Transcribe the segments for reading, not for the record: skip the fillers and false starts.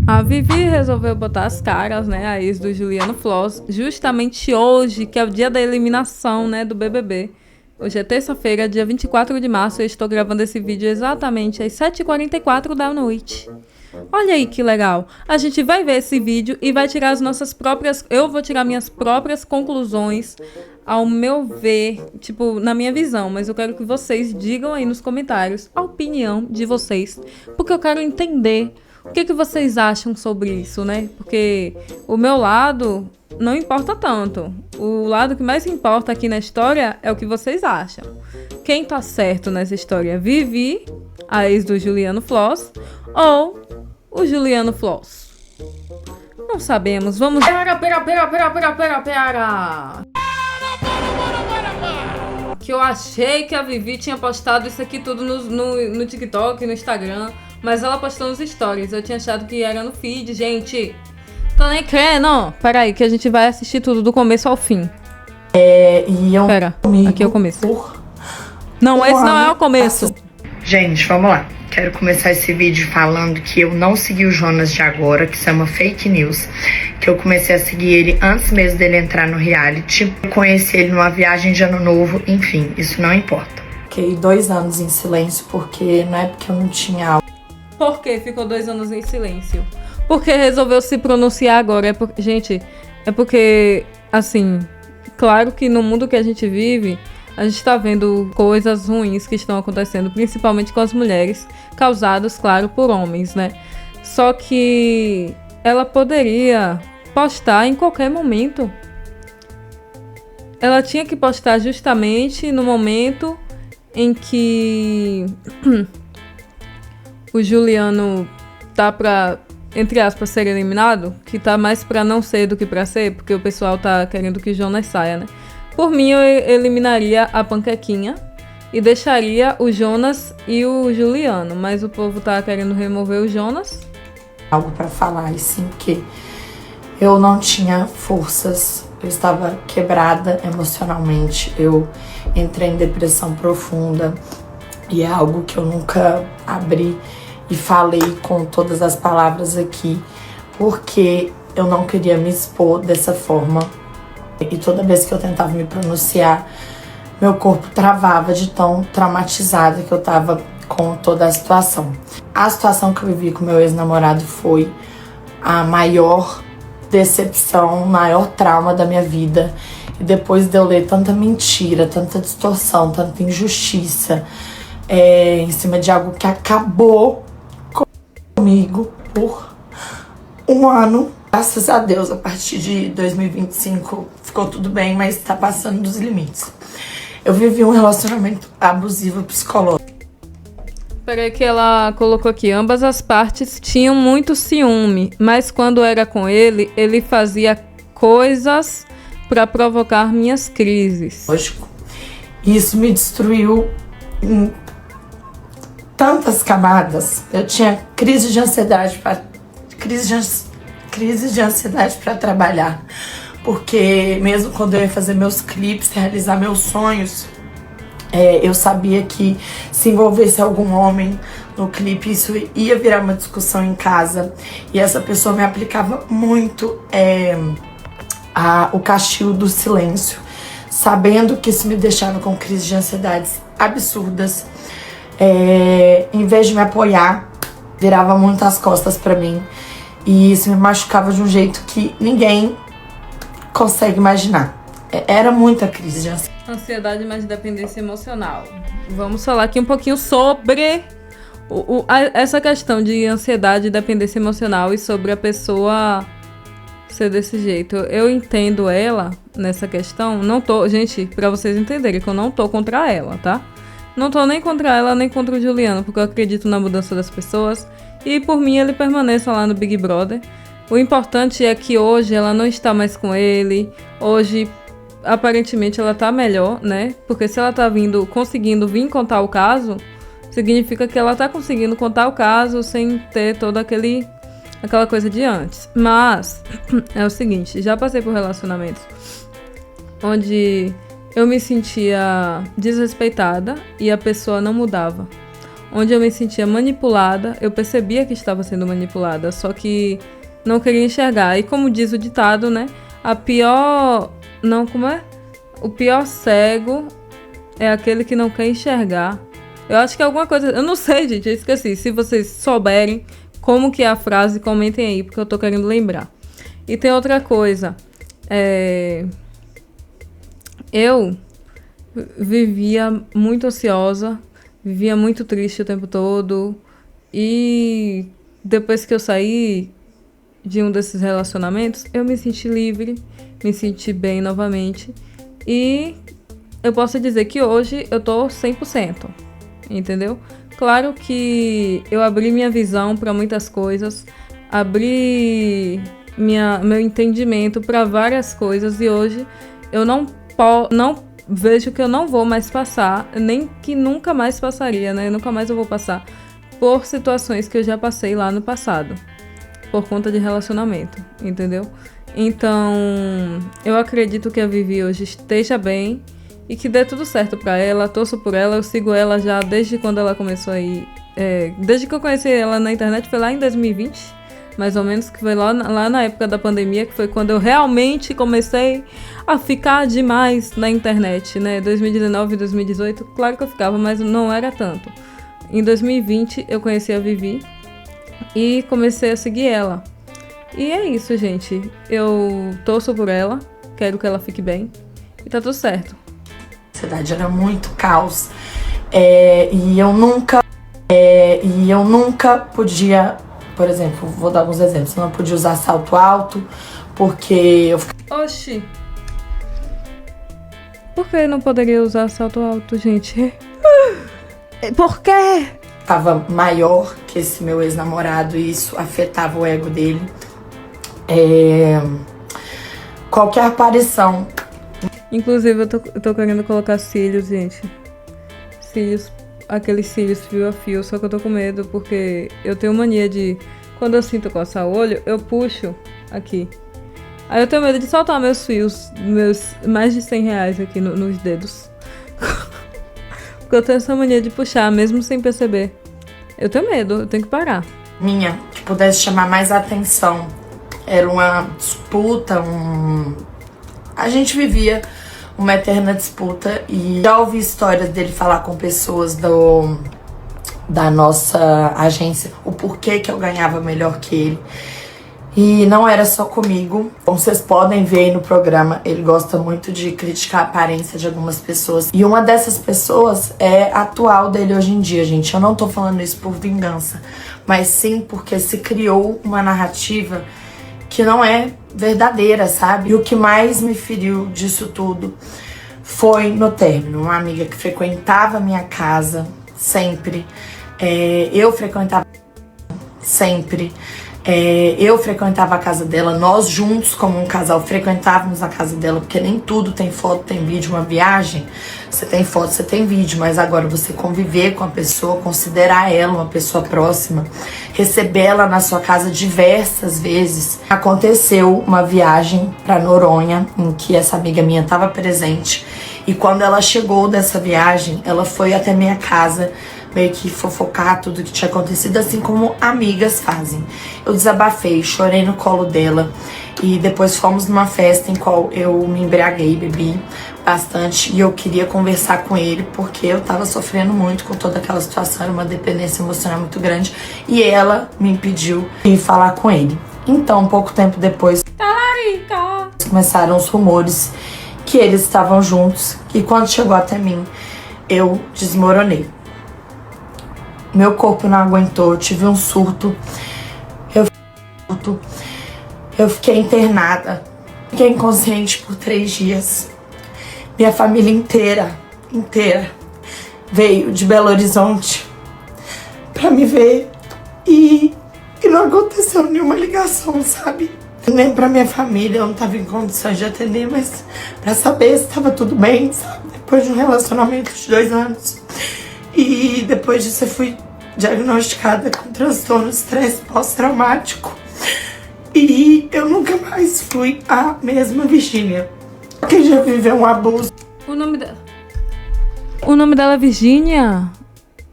A Vivi resolveu botar as caras, né, a ex do Juliano Floss, justamente hoje, que é o dia da eliminação, né, do BBB. Hoje é terça-feira, dia 24 de março, e eu estou gravando esse vídeo exatamente às 7h44 da noite. Olha aí que legal. A gente vai ver esse vídeo e vai tirar as nossas próprias... Eu vou tirar minhas próprias conclusões, ao meu ver, tipo, na minha visão. Mas eu quero que vocês digam aí nos comentários a opinião de vocês, porque eu quero entender o que vocês acham sobre isso, né? Porque o meu lado não importa tanto. O lado que mais importa aqui na história é o que vocês acham. Quem tá certo nessa história? Vivi, a ex do Juliano Floss, ou o Juliano Floss? Não sabemos. Vamos... Pera! Que eu achei que a Vivi tinha postado isso aqui tudo no TikTok, no Instagram, mas ela postou nos stories. Eu tinha achado que era no feed, gente. Tô nem crendo. Pera aí, que a gente vai assistir tudo do começo ao fim. E eu... Pera, aqui é o começo. Não, esse não é o começo. Gente, vamos lá. Quero começar esse vídeo falando que eu não segui o Jonas de agora, que isso é uma fake news. Que eu comecei a seguir ele antes mesmo dele entrar no reality. Eu conheci ele numa viagem de ano novo, enfim, isso não importa. Fiquei 2 anos em silêncio porque não é porque eu não tinha algo. Por que ficou 2 anos em silêncio? Porque resolveu se pronunciar agora. Gente, é porque, assim, claro que no mundo que a gente vive, a gente tá vendo coisas ruins que estão acontecendo, principalmente com as mulheres, causadas, claro, por homens, né? Só que ela poderia postar em qualquer momento. Ela tinha que postar justamente no momento em que o Juliano tá pra, entre aspas, ser eliminado, que tá mais pra não ser do que pra ser, porque o pessoal tá querendo que o Jonas saia, né? Por mim, eu eliminaria a Panquequinha e deixaria o Jonas e o Juliano, mas o povo tá querendo remover o Jonas. Algo pra falar, e sim, que eu não tinha forças, eu estava quebrada emocionalmente, eu entrei em depressão profunda e é algo que eu nunca abri e falei com todas as palavras aqui, porque eu não queria me expor dessa forma. E toda vez que eu tentava me pronunciar, meu corpo travava de tão traumatizada que eu tava com toda a situação. A situação que eu vivi com meu ex-namorado foi a maior decepção, o maior trauma da minha vida. E depois de eu ler tanta mentira, tanta distorção, tanta injustiça, em cima de algo que acabou comigo por 1 ano. Graças a Deus, a partir de 2025 ficou tudo bem, mas tá passando dos limites. Eu vivi um relacionamento abusivo psicológico. Peraí que ela colocou aqui, ambas as partes tinham muito ciúme, mas quando era com ele, ele fazia coisas pra provocar minhas crises. Lógico. Isso me destruiu em tantas camadas. Eu tinha crise de ansiedade para trabalhar, porque mesmo quando eu ia fazer meus clipes, realizar meus sonhos, eu sabia que se envolvesse algum homem no clipe, isso ia virar uma discussão em casa, e essa pessoa me aplicava muito o castigo do silêncio, sabendo que isso me deixava com crises de ansiedades absurdas. Em vez de me apoiar, virava muito as costas para mim. E isso me machucava de um jeito que ninguém consegue imaginar. Era muita crise de ansiedade, mais dependência emocional. Vamos falar aqui um pouquinho sobre essa questão de ansiedade e dependência emocional e sobre a pessoa ser desse jeito. Eu entendo ela nessa questão. Não tô, gente, pra vocês entenderem que eu não tô contra ela, tá? Não tô nem contra ela, nem contra o Juliano, porque eu acredito na mudança das pessoas. E por mim ele permaneça lá no Big Brother. O importante é que hoje ela não está mais com ele. Hoje, aparentemente, ela tá melhor, né? Porque se ela tá conseguindo vir contar o caso, significa que ela tá conseguindo contar o caso sem ter toda aquela coisa de antes. Mas é o seguinte, já passei por relacionamentos onde eu me sentia desrespeitada e a pessoa não mudava. onde eu me sentia manipulada. Eu percebia que estava sendo manipulada, só que não queria enxergar. E como diz o ditado, né? O pior cego é aquele que não quer enxergar. Eu acho que é alguma coisa... Eu não sei, gente, eu esqueci. Se vocês souberem como que é a frase, comentem aí, porque eu tô querendo lembrar. E tem outra coisa. Eu vivia muito ansiosa, vivia muito triste o tempo todo. E depois que eu saí de um desses relacionamentos, eu me senti livre, me senti bem novamente. E eu posso dizer que hoje eu tô 100%, entendeu? Claro que eu abri minha visão para muitas coisas, abri meu entendimento para várias coisas, e hoje eu não vejo que eu não vou mais passar, nem que nunca mais passaria, né? Nunca mais eu vou passar por situações que eu já passei lá no passado, por conta de relacionamento, entendeu? Então, eu acredito que a Vivi hoje esteja bem e que dê tudo certo pra ela. Torço por ela, eu sigo ela já desde quando ela começou aí. Desde que eu conheci ela na internet, foi lá em 2020, mais ou menos, que foi lá na época da pandemia, que foi quando eu realmente comecei a ficar demais na internet, né? 2019 e 2018, claro que eu ficava, mas não era tanto. Em 2020, eu conheci a Vivi e comecei a seguir ela. E é isso, gente. Eu torço por ela, quero que ela fique bem e tá tudo certo. A cidade era muito caos. E eu nunca podia, por exemplo, vou dar alguns exemplos. Eu não podia usar salto alto, porque eu ficava... Oxi! Por que não poderia usar salto alto, gente? Por quê? Tava maior que esse meu ex-namorado e isso afetava o ego dele. Qualquer aparição. Inclusive, eu tô querendo colocar cílios, gente. Cílios, aqueles cílios fio a fio, só que eu tô com medo porque eu tenho mania de... Quando eu sinto coçar o olho, eu puxo aqui. Aí eu tenho medo de soltar meus fios, meus mais de R$100 aqui nos dedos. Porque eu tenho essa mania de puxar, mesmo sem perceber. Eu tenho medo, eu tenho que parar. Que pudesse chamar mais atenção. Era uma disputa, A gente vivia uma eterna disputa e já ouvi histórias dele falar com pessoas da nossa agência o porquê que eu ganhava melhor que ele. E não era só comigo. Como vocês podem ver aí no programa, ele gosta muito de criticar a aparência de algumas pessoas. E uma dessas pessoas é a atual dele hoje em dia, gente. Eu não tô falando isso por vingança, mas sim porque se criou uma narrativa que não é verdadeira, sabe? E o que mais me feriu disso tudo foi no término. Uma amiga que frequentava a minha casa sempre. Eu frequentava sempre. Eu frequentava a casa dela, nós juntos como um casal frequentávamos a casa dela, porque nem tudo tem foto, tem vídeo. Uma viagem, você tem foto, você tem vídeo, mas agora você conviver com a pessoa, considerar ela uma pessoa próxima, receber ela na sua casa diversas vezes. Aconteceu uma viagem para Noronha, em que essa amiga minha estava presente, e quando ela chegou dessa viagem, ela foi até minha casa meio que fofocar tudo que tinha acontecido, assim como amigas fazem. Eu desabafei, chorei no colo dela e depois fomos numa festa em qual eu me embriaguei, bebi bastante e eu queria conversar com ele porque eu tava sofrendo muito com toda aquela situação, era uma dependência emocional muito grande e ela me impediu de falar com ele. Então, pouco tempo depois, começaram os rumores que eles estavam juntos e quando chegou até mim, eu desmoronei. Meu corpo não aguentou, eu tive um surto. Eu fiquei internada. Fiquei inconsciente por 3 dias. Minha família inteira veio de Belo Horizonte pra me ver. E não aconteceu nenhuma ligação, sabe? Nem pra minha família, eu não tava em condições de atender, mas pra saber se tava tudo bem, sabe? Depois de um relacionamento de 2 anos. E depois disso eu fui diagnosticada com transtorno de estresse pós-traumático. E eu nunca mais fui a mesma Virgínia. Quem já viveu um abuso. O nome dela é Virgínia?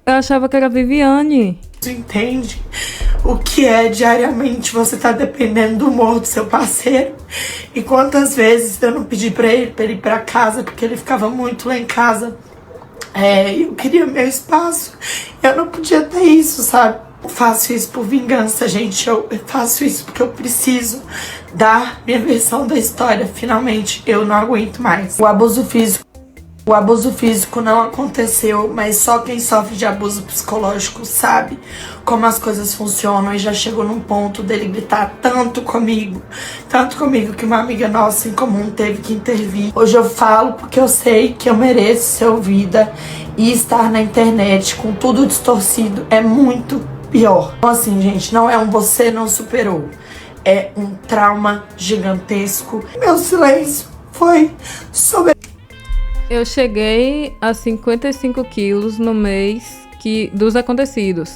Eu achava que era Viviane. Você entende o que é diariamente você tá dependendo do humor do seu parceiro? E quantas vezes eu não pedi pra ele ir pra casa, porque ele ficava muito lá em casa. Eu queria meu espaço. Eu não podia ter isso, sabe? Eu faço isso por vingança, gente. Eu faço isso porque eu preciso dar minha versão da história. Finalmente, eu não aguento mais. O abuso físico não aconteceu, mas só quem sofre de abuso psicológico sabe como as coisas funcionam, e já chegou num ponto dele gritar tanto comigo que uma amiga nossa em comum teve que intervir. Hoje eu falo porque eu sei que eu mereço ser ouvida, e estar na internet com tudo distorcido é muito pior. Então assim, gente, não é um você não superou, é um trauma gigantesco. Meu silêncio foi sobre... Eu cheguei a 55 quilos no mês dos acontecidos.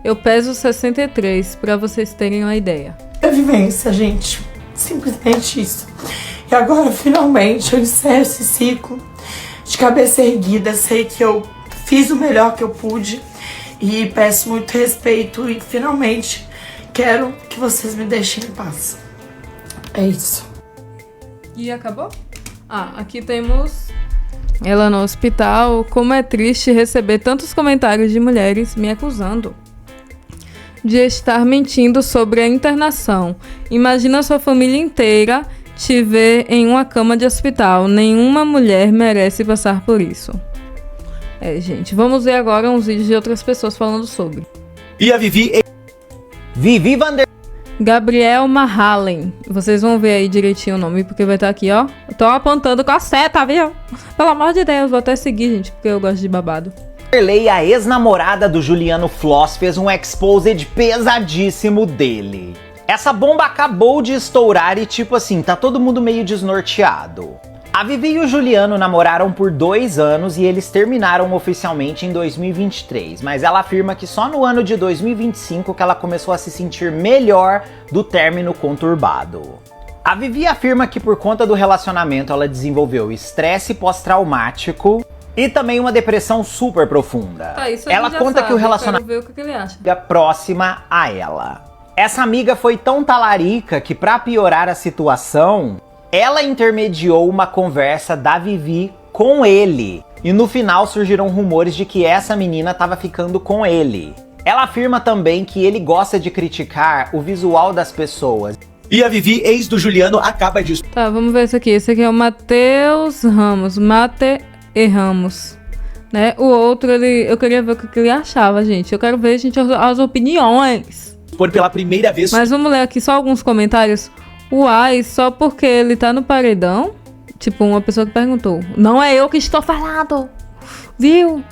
Eu peso 63, pra vocês terem uma ideia. É vivência, gente. Simplesmente isso. E agora, finalmente, eu encerro esse ciclo de cabeça erguida. Sei que eu fiz o melhor que eu pude e peço muito respeito. E finalmente quero que vocês me deixem em paz. É isso. E acabou? Aqui temos ela no hospital. Como é triste receber tantos comentários de mulheres me acusando de estar mentindo sobre a internação. Imagina sua família inteira te ver em uma cama de hospital. Nenhuma mulher merece passar por isso. Gente, vamos ver agora uns vídeos de outras pessoas falando sobre. E a Vivi Vander... Gabriel Mahalen. Vocês vão ver aí direitinho o nome, porque vai estar aqui, ó. Eu tô apontando com a seta, viu? Pelo amor de Deus, vou até seguir, gente, porque eu gosto de babado. Vanderlei, a ex-namorada do Juliano Floss, fez um exposed pesadíssimo dele. Essa bomba acabou de estourar e tipo assim, tá todo mundo meio desnorteado. A Vivi e o Juliano namoraram por 2 anos e eles terminaram oficialmente em 2023, mas ela afirma que só no ano de 2025 que ela começou a se sentir melhor do término conturbado. A Vivi afirma que por conta do relacionamento ela desenvolveu estresse pós-traumático e também uma depressão super profunda. Isso ela conta sabe, que o relacionamento ver o que ele acha. é próxima a ela. Essa amiga foi tão talarica que, pra piorar a situação, ela intermediou uma conversa da Vivi com ele. E no final surgiram rumores de que essa menina estava ficando com ele. Ela afirma também que ele gosta de criticar o visual das pessoas. E a Vivi, ex do Juliano, acaba disso. Tá, vamos ver esse aqui. Esse aqui é o Matheus Ramos. Mate e Ramos. Né? O outro, eu queria ver o que ele achava, gente. Eu quero ver, gente, as opiniões. Por pela primeira vez. Mas vamos ler aqui só alguns comentários. Uai, só porque ele tá no paredão? Tipo, uma pessoa que perguntou. Não é eu que estou falando, viu?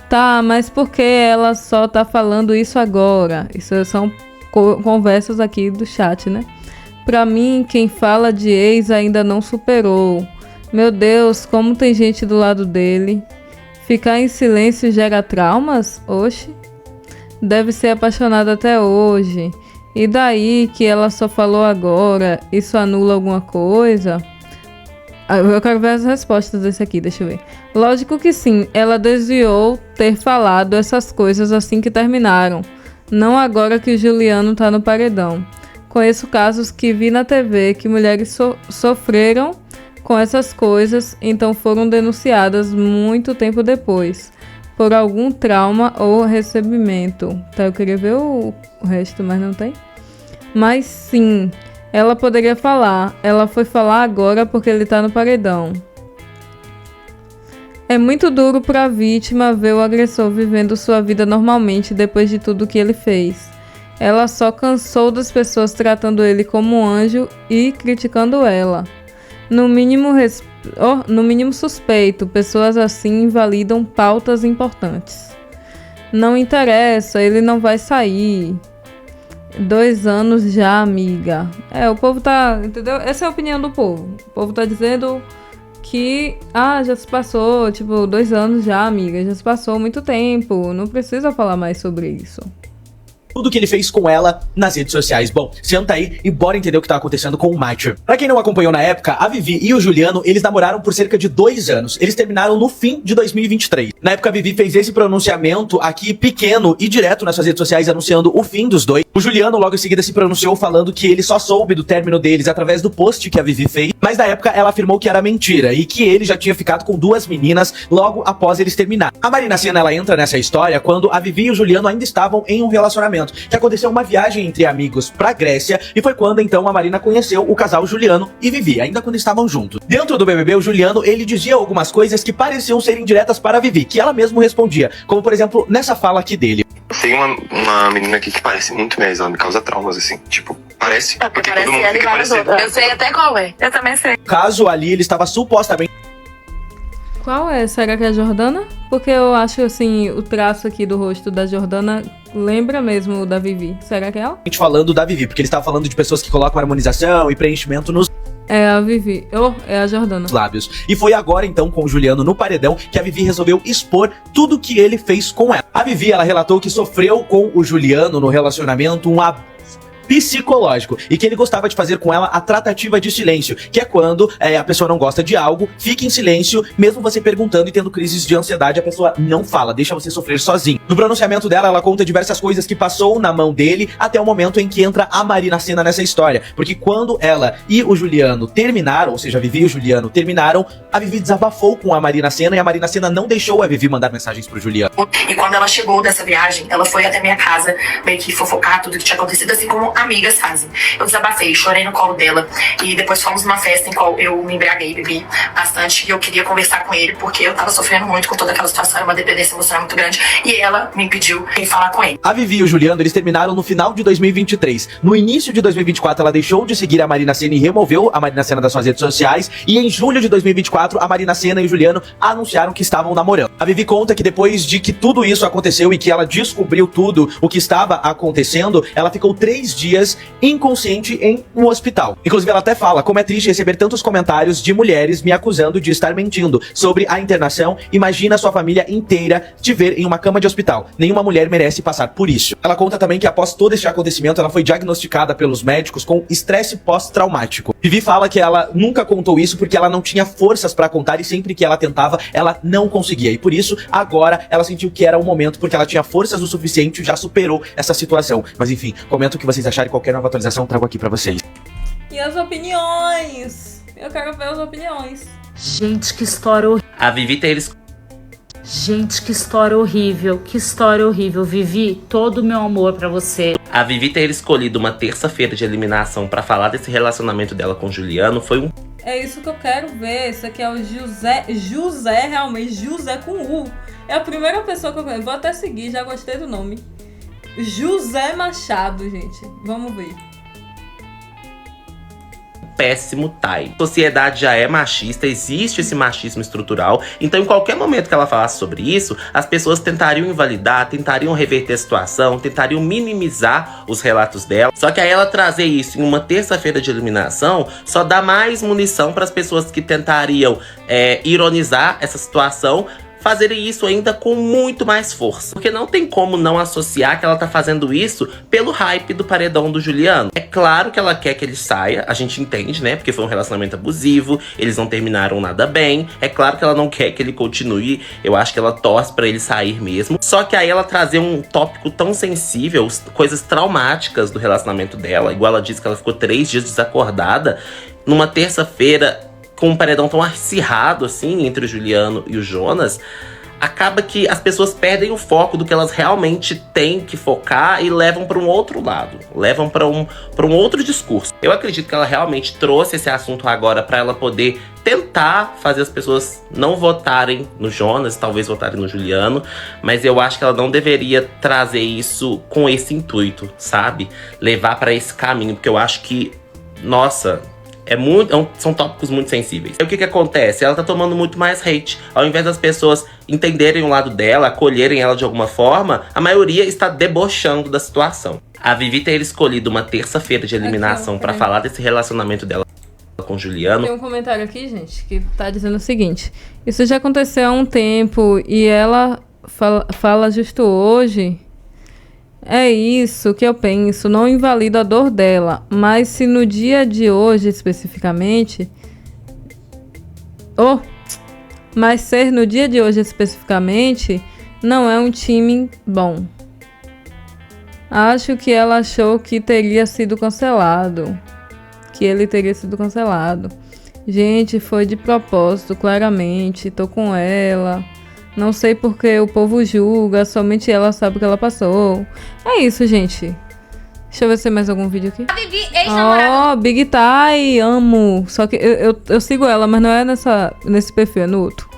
Tá, mas por que ela só tá falando isso agora? Isso são conversas aqui do chat, né? Pra mim, quem fala de ex ainda não superou. Meu Deus, como tem gente do lado dele. Ficar em silêncio gera traumas? Oxe. Deve ser apaixonado até hoje. E daí que ela só falou agora, isso anula alguma coisa? Eu quero ver as respostas desse aqui, deixa eu ver. Lógico que sim, ela desviou ter falado essas coisas assim que terminaram. Não agora que o Juliano tá no paredão. Conheço casos que vi na TV que mulheres sofreram com essas coisas, então foram denunciadas muito tempo depois, por algum trauma ou recebimento. Tá, eu queria ver o resto, mas não tem. Mas sim, ela poderia falar. Ela foi falar agora porque ele tá no paredão. É muito duro pra vítima ver o agressor vivendo sua vida normalmente depois de tudo que ele fez. Ela só cansou das pessoas tratando ele como um anjo e criticando ela. No mínimo suspeito, pessoas assim invalidam pautas importantes. Não interessa, ele não vai sair. 2 anos já, amiga. O povo tá... Entendeu? Essa é a opinião do povo. O povo tá dizendo que... já se passou, tipo, 2 anos já, amiga. Já se passou muito tempo. Não precisa falar mais sobre isso. tudo que ele fez com ela nas redes sociais. Bom, senta aí e bora entender o que tá acontecendo com o Mitre. Pra quem não acompanhou na época, a Vivi e o Juliano, eles namoraram por cerca de 2 anos. Eles terminaram no fim de 2023. Na época, a Vivi fez esse pronunciamento aqui pequeno e direto nas suas redes sociais, anunciando o fim dos dois. O Juliano logo em seguida se pronunciou falando que ele só soube do término deles através do post que a Vivi fez, mas na época ela afirmou que era mentira e que ele já tinha ficado com 2 meninas logo após eles terminar. A Marina Sena, ela entra nessa história quando a Vivi e o Juliano ainda estavam em um relacionamento, que aconteceu uma viagem entre amigos pra Grécia, e foi quando então a Marina conheceu o casal Juliano e Vivi, ainda quando estavam juntos. Dentro do BBB, o Juliano, ele dizia algumas coisas que pareciam ser indiretas para a Vivi, que ela mesmo respondia, como por exemplo, nessa fala aqui dele. Tem uma menina aqui que parece muito mesmo, ela me causa traumas, assim, tipo, parece, porque todo mundo fica parecendo. Eu sei até qual é, eu também sei. Caso ali, ele estava supostamente Qual é? Será que é a Jordana? Porque eu acho, assim, o traço aqui do rosto da Jordana lembra mesmo o da Vivi. Será que é ela? falando da Vivi, porque ele estava falando de pessoas que colocam harmonização e preenchimento nos É a Vivi. É a Jordana. lábios. E foi agora então com o Juliano no paredão que a Vivi resolveu expor tudo que ele fez com ela. A Vivi, ela relatou que sofreu com o Juliano no relacionamento um psicológico e que ele gostava de fazer com ela a tratativa de silêncio, que é quando a pessoa não gosta de algo, fica em silêncio, mesmo você perguntando e tendo crises de ansiedade, a pessoa não fala, deixa você sofrer sozinho. No pronunciamento dela, ela conta diversas coisas que passou na mão dele até o momento em que entra a Marina Sena nessa história, porque quando ela e o Juliano terminaram, ou seja, a Vivi e o Juliano terminaram, a Vivi desabafou com a Marina Sena e a Marina Sena não deixou a Vivi mandar mensagens pro Juliano. E quando ela chegou dessa viagem, ela foi até minha casa meio que fofocar tudo que tinha acontecido, assim como amigas fazem. Eu desabafei, chorei no colo dela e depois fomos numa festa em qual eu me embriaguei, bebi bastante e eu queria conversar com ele porque eu tava sofrendo muito com toda aquela situação, uma dependência emocional muito grande e ela me impediu de falar com ele. A Vivi e o Juliano, eles terminaram no final de 2023. No início de 2024, ela deixou de seguir a Marina Sena e removeu a Marina Sena das suas redes sociais. E em julho de 2024, a Marina Sena e o Juliano anunciaram que estavam namorando. A Vivi conta que depois de que tudo isso aconteceu e que ela descobriu tudo o que estava acontecendo, ela ficou 3 dias inconsciente em um hospital. Inclusive, ela até fala como é triste receber tantos comentários de mulheres me acusando de estar mentindo sobre a internação. Imagina sua família inteira te ver em uma cama de hospital. Nenhuma mulher merece passar por isso. Ela conta também que após todo este acontecimento, ela foi diagnosticada pelos médicos com estresse pós-traumático. Vivi fala que ela nunca contou isso porque ela não tinha forças pra contar e sempre que ela tentava, ela não conseguia. E por isso, agora, ela sentiu que era o momento porque ela tinha forças o suficiente e já superou essa situação. Mas enfim, comenta o que vocês acharem, qualquer nova atualização eu trago aqui pra vocês. E as opiniões? Eu quero ver as opiniões. Gente, que história horrível. A Vivi Teles. Gente, que história horrível. Que história horrível. Vivi, todo o meu amor pra você. A Vivi ter escolhido uma terça-feira de eliminação pra falar desse relacionamento dela com o Juliano foi um... É isso que eu quero ver. Esse aqui é o José, realmente, José com U. É a primeira pessoa que eu conheço. Vou até seguir, já gostei do nome. José Machado, gente. Vamos ver. péssimo time. A sociedade já é machista, existe esse machismo estrutural, então em qualquer momento que ela falasse sobre isso, as pessoas tentariam invalidar, tentariam reverter a situação, tentariam minimizar os relatos dela. Só que aí ela trazer isso em uma terça-feira de eliminação só dá mais munição para as pessoas que tentariam ironizar essa situação, fazerem isso ainda com muito mais força. Porque não tem como não associar que ela tá fazendo isso pelo hype do paredão do Juliano. É claro que ela quer que ele saia, a gente entende, né? Porque foi um relacionamento abusivo, eles não terminaram nada bem. É claro que ela não quer que ele continue, eu acho que ela torce pra ele sair mesmo. Só que aí ela trazer um tópico tão sensível, coisas traumáticas do relacionamento dela, igual ela disse que ela ficou 3 dias desacordada, numa terça-feira, com um paredão tão acirrado assim entre o Juliano e o Jonas, acaba que as pessoas perdem o foco do que elas realmente têm que focar e levam para um outro lado, levam para um outro discurso. Eu acredito que ela realmente trouxe esse assunto agora para ela poder tentar fazer as pessoas não votarem no Jonas, talvez votarem no Juliano, mas eu acho que ela não deveria trazer isso com esse intuito, sabe? Levar para esse caminho, porque eu acho que, nossa, são tópicos muito sensíveis. E o que acontece? Ela tá tomando muito mais hate. Ao invés das pessoas entenderem o lado dela, acolherem ela de alguma forma, a maioria está debochando da situação. A Vivi ter escolhido uma terça-feira de eliminação pra falar desse relacionamento dela com o Juliano. Tem um comentário aqui, gente, que tá dizendo o seguinte: isso já aconteceu há um tempo e ela fala justo hoje. É isso que eu penso, não invalida a dor dela, mas se no dia de hoje especificamente... Mas ser no dia de hoje especificamente não é um time bom. Acho que ela achou que teria sido cancelado. Que ele teria sido cancelado. Gente, foi de propósito, claramente. Tô com ela. Não sei porque o povo julga, somente ela sabe o que ela passou. É isso, gente. Deixa eu ver se tem mais algum vídeo aqui. A Vivi, ex-namorada. Big Thai, amo. Só que eu sigo ela, mas não é nesse perfil, é no outro.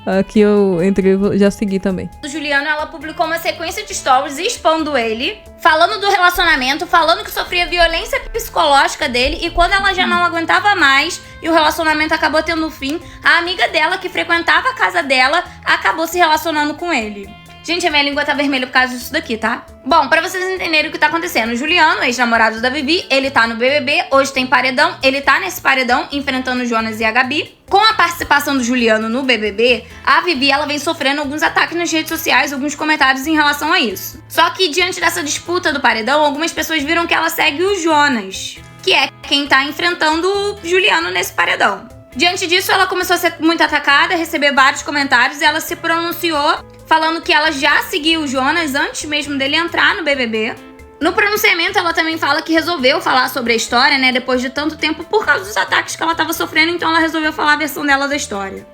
Aqui eu entrei, já segui também. Do Juliano, ela publicou uma sequência de stories expondo ele, falando do relacionamento, falando que sofria violência psicológica dele, e quando ela já não aguentava mais e o relacionamento acabou tendo fim, a amiga dela, que frequentava a casa dela, acabou se relacionando com ele. Gente, a minha língua tá vermelha por causa disso daqui, tá? Bom, pra vocês entenderem o que tá acontecendo, o Juliano, ex-namorado da Vivi, ele tá no BBB, hoje tem paredão, ele tá nesse paredão enfrentando o Jonas e a Gabi. Com a participação do Juliano no BBB, a Vivi, ela vem sofrendo alguns ataques nas redes sociais, alguns comentários em relação a isso. Só que diante dessa disputa do paredão, algumas pessoas viram que ela segue o Jonas, que é quem tá enfrentando o Juliano nesse paredão. Diante disso, ela começou a ser muito atacada, a receber vários comentários, e ela se pronunciou falando que ela já seguiu o Jonas antes mesmo dele entrar no BBB. No pronunciamento, ela também fala que resolveu falar sobre a história, né, depois de tanto tempo, por causa dos ataques que ela tava sofrendo, então ela resolveu falar a versão dela da história.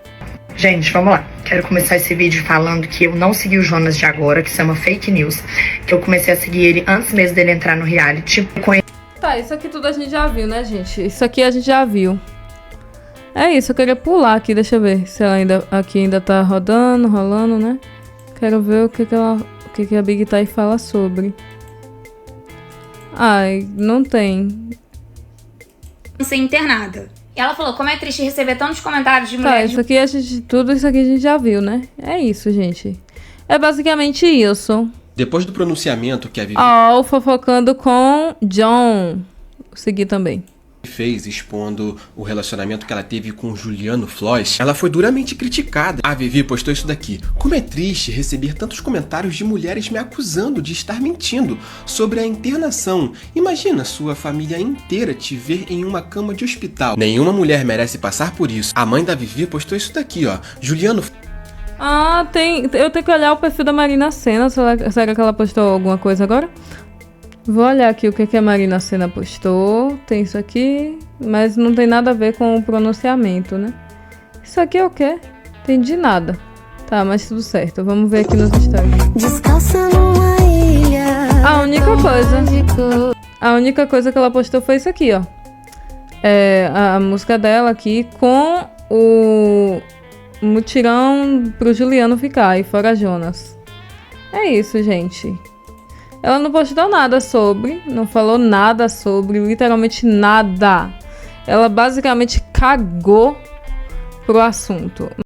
Gente, vamos lá. Quero começar esse vídeo falando que eu não segui o Jonas de agora, que isso é uma fake news, que eu comecei a seguir ele antes mesmo dele entrar no reality. Tá, isso aqui tudo a gente já viu, né, gente? Isso aqui a gente já viu. É isso, eu queria pular aqui, deixa eu ver se ela ainda tá rolando, né? Quero ver o que a Big Thai fala sobre. Ai, não tem. Ser internada. E ela falou, como é triste receber tantos comentários de mulheres... Tá, tudo isso aqui a gente já viu, né? É isso, gente. É basicamente isso. Depois do pronunciamento que a Vivi fofocando com John. Segui também. fez expondo o relacionamento que ela teve com o Juliano Floss, ela foi duramente criticada. A Vivi postou isso daqui. Como é triste receber tantos comentários de mulheres me acusando de estar mentindo sobre a internação. Imagina sua família inteira te ver em uma cama de hospital. Nenhuma mulher merece passar por isso. A mãe da Vivi postou isso daqui, ó. Juliano... eu tenho que olhar o perfil da Marina Sena. Será que ela postou alguma coisa agora? Vou olhar aqui o que a Marina Sena postou. Tem isso aqui, mas não tem nada a ver com o pronunciamento, né? Isso aqui é o quê? Entendi nada. Tá, mas tudo certo. Vamos ver aqui nos stories. Descalça numa ilha. A única coisa que ela postou foi isso aqui, ó. É a música dela aqui com o mutirão pro Juliano ficar e fora Jonas. É isso, gente. Ela não postou nada sobre, não falou nada sobre, literalmente nada. Ela basicamente cagou pro assunto.